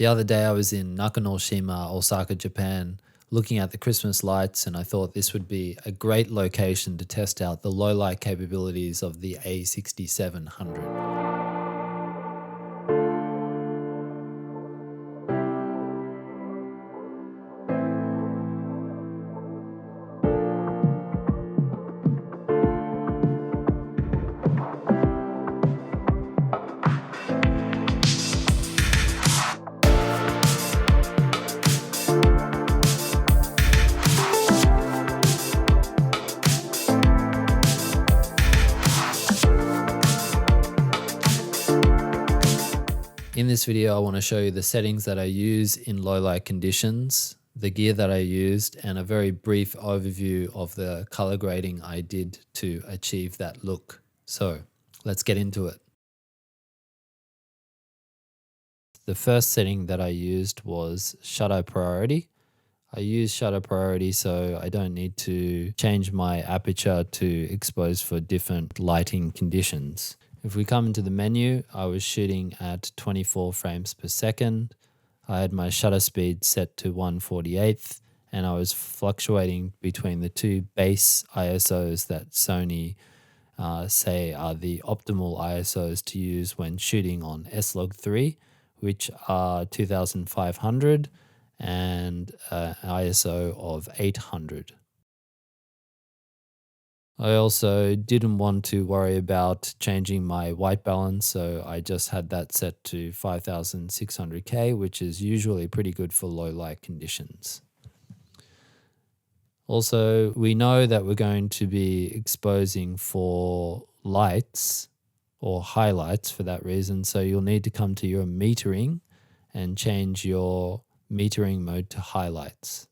The other day I was in Nakanoshima, Osaka, Japan, looking at the Christmas lights, and I thought this would be a great location to test out the low light capabilities of the A6700. In this video, I want to show you the settings that I use in low light conditions, the gear that I used, and a very brief overview of the color grading I did to achieve that look. So let's get into it. The first setting that I used was shutter priority. I use shutter priority so I don't need to change my aperture to expose for different lighting conditions. If we come into the menu, I was shooting at 24 frames per second. I had my shutter speed set to 1/48th, and I was fluctuating between the two base ISOs that Sony say are the optimal ISOs to use when shooting on S-Log3, which are 2500 and ISO of 800. I also didn't want to worry about changing my white balance, so I just had that set to 5600K, which is usually pretty good for low light conditions. Also, we know that we're going to be exposing for lights or highlights for that reason, so you'll need to come to your metering and change your metering mode to highlights.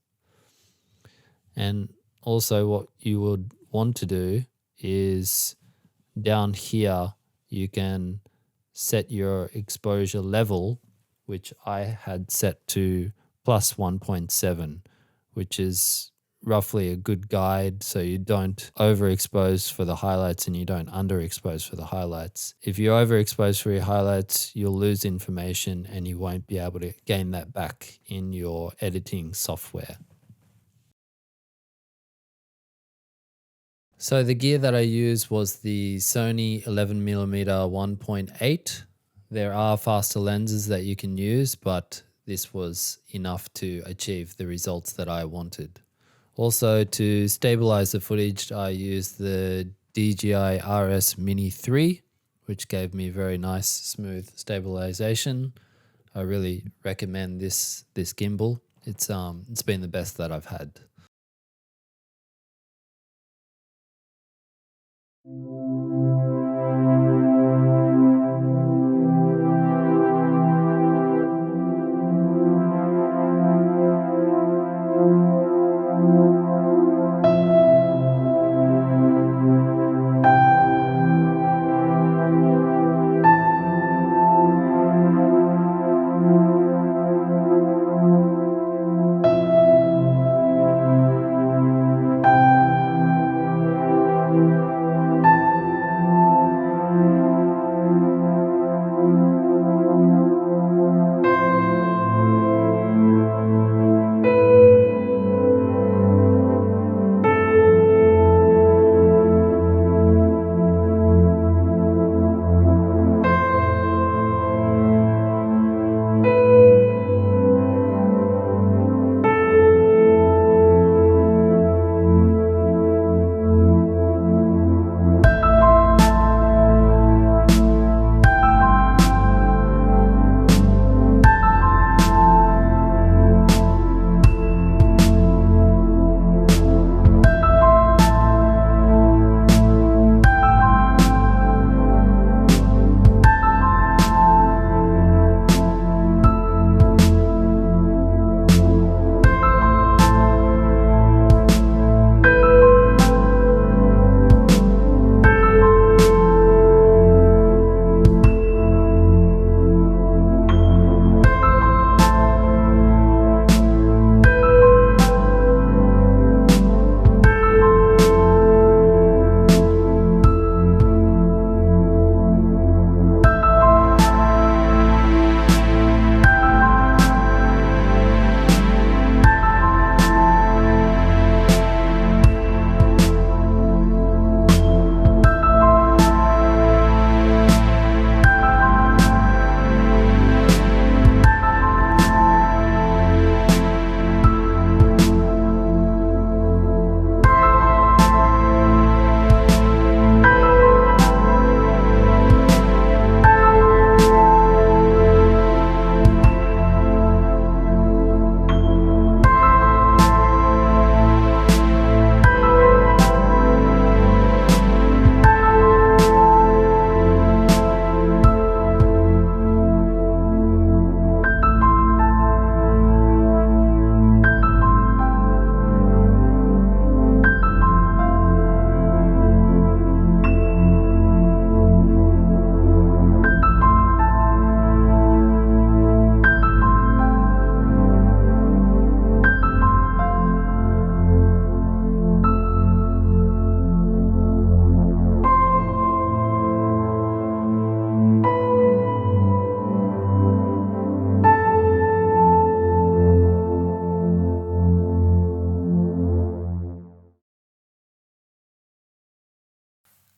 And also what you would want to do is down here you can set your exposure level, which I had set to plus 1.7, which is roughly a good guide so you don't overexpose for the highlights and you don't underexpose for the highlights. If you overexpose for your highlights, you'll lose information and you won't be able to gain that back in your editing software. So the gear that I used was the Sony 11mm 1.8. There are faster lenses that you can use, but this was enough to achieve the results that I wanted. Also, to stabilize the footage, I used the DJI RS Mini 3, which gave me very nice smooth stabilization. I really recommend this gimbal. It's been the best that I've had.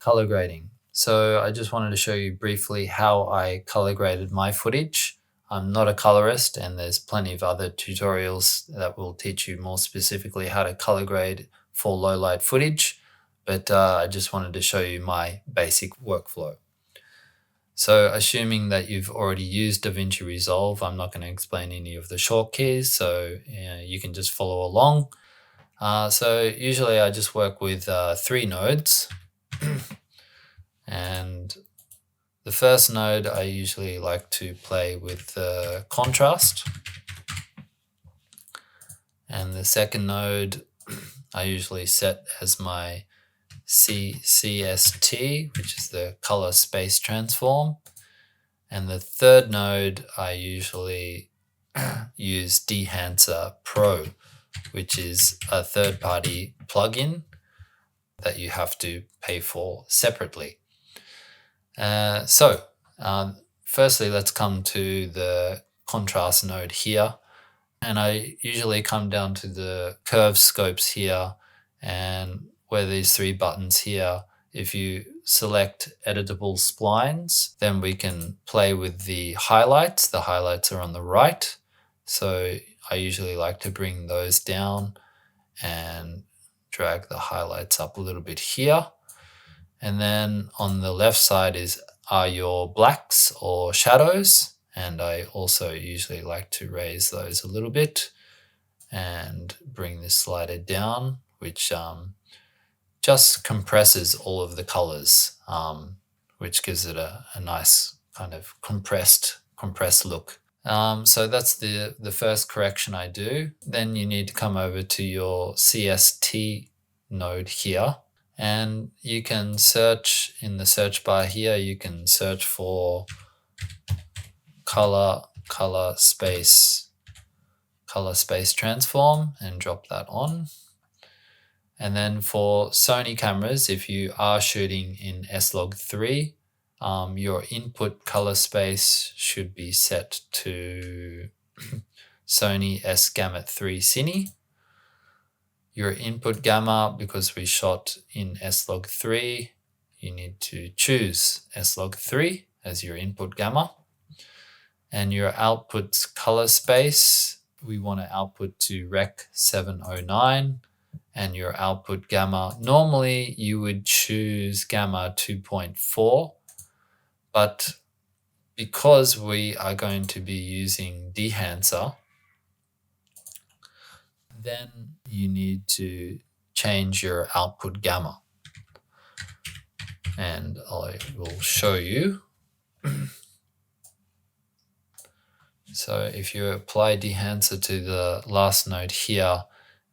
Color grading. So I just wanted to show you briefly how I color graded my footage. I'm not a colorist, and there's plenty of other tutorials that will teach you more specifically how to color grade for low light footage, but I just wanted to show you my basic workflow. So assuming that you've already used DaVinci Resolve, I'm not going to explain any of the shortkeys, so you can just follow along. So usually I just work with 3 nodes. And the first node I usually like to play with the contrast. And the second node I usually set as my CST, which is the color space transform. And the third node I usually use Dehancer Pro, which is a third-party plugin that you have to pay for separately. Firstly, let's come to the contrast node here. And I usually come down to the curve scopes here, and where these 3 buttons here, if you select editable splines, then we can play with the highlights. The highlights are on the right. So I usually like to bring those down and drag the highlights up a little bit here. And then on the left side are your blacks or shadows. And I also usually like to raise those a little bit and bring this slider down, which just compresses all of the colors, which gives it a nice kind of compressed look. So that's the first correction I do. Then you need to come over to your CST node here, and you can search in the search bar here. You can search for color space transform and drop that on. And then for Sony cameras, if you are shooting in S-Log3, your input color space should be set to Sony S-Gamut 3 Cine. Your input gamma, because we shot in S-Log3, you need to choose S-Log3 as your input gamma. And your output color space, we want to output to Rec 709. And your output gamma, normally you would choose gamma 2.4, but because we are going to be using Dehancer, then you need to change your output gamma. And I will show you. So if you apply Dehancer to the last node here,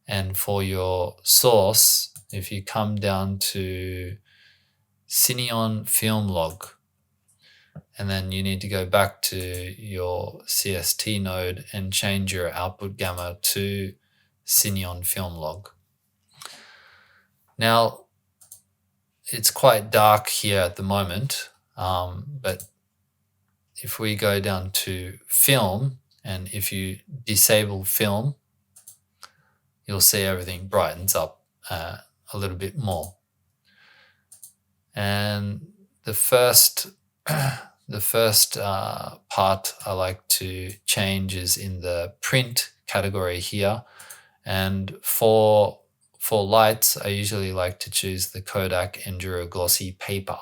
and for your source, if you come down to Cineon Film Log, and then you need to go back to your CST node and change your output gamma to Cineon Film Log. Now, it's quite dark here at the moment, but if we go down to film, and if you disable film, you'll see everything brightens up a little bit more. And the first part I like to change is in the print category here. And for lights, I usually like to choose the Kodak Enduro Glossy Paper.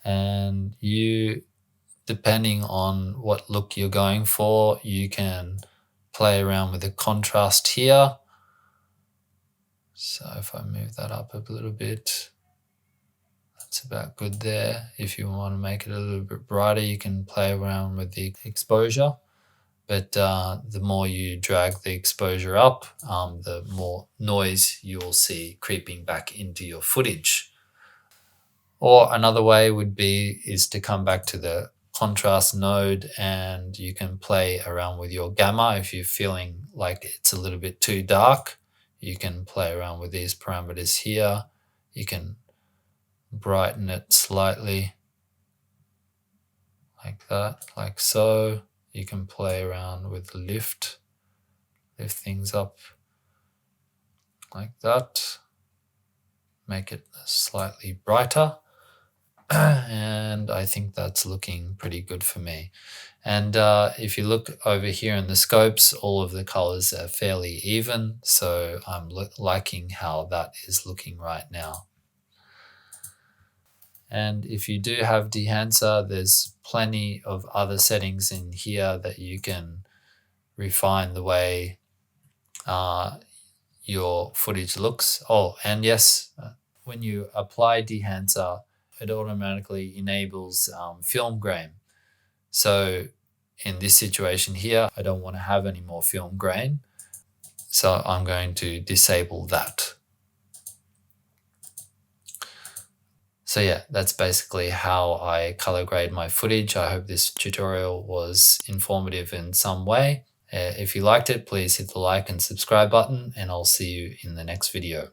And you, depending on what look you're going for, you can play around with the contrast here. So if I move that up a little bit, that's about good there. If you want to make it a little bit brighter, you can play around with the exposure. But the more you drag the exposure up, the more noise you'll see creeping back into your footage. Or another way is to come back to the contrast node, and you can play around with your gamma. If you're feeling like it's a little bit too dark, you can play around with these parameters here. You can brighten it slightly like that, like so. You can play around with lift things up like that. make it slightly brighter. And I think that's looking pretty good for me. And if you look over here in the scopes, all of the colors are fairly even. So I'm liking how that is looking right now. And if you do have Dehancer, there's plenty of other settings in here that you can refine the way your footage looks. Oh, and yes, when you apply Dehancer, it automatically enables film grain. So in this situation here, I don't want to have any more film grain. So I'm going to disable that. So yeah, that's basically how I color grade my footage. I hope this tutorial was informative in some way. If you liked it, please hit the like and subscribe button, and I'll see you in the next video.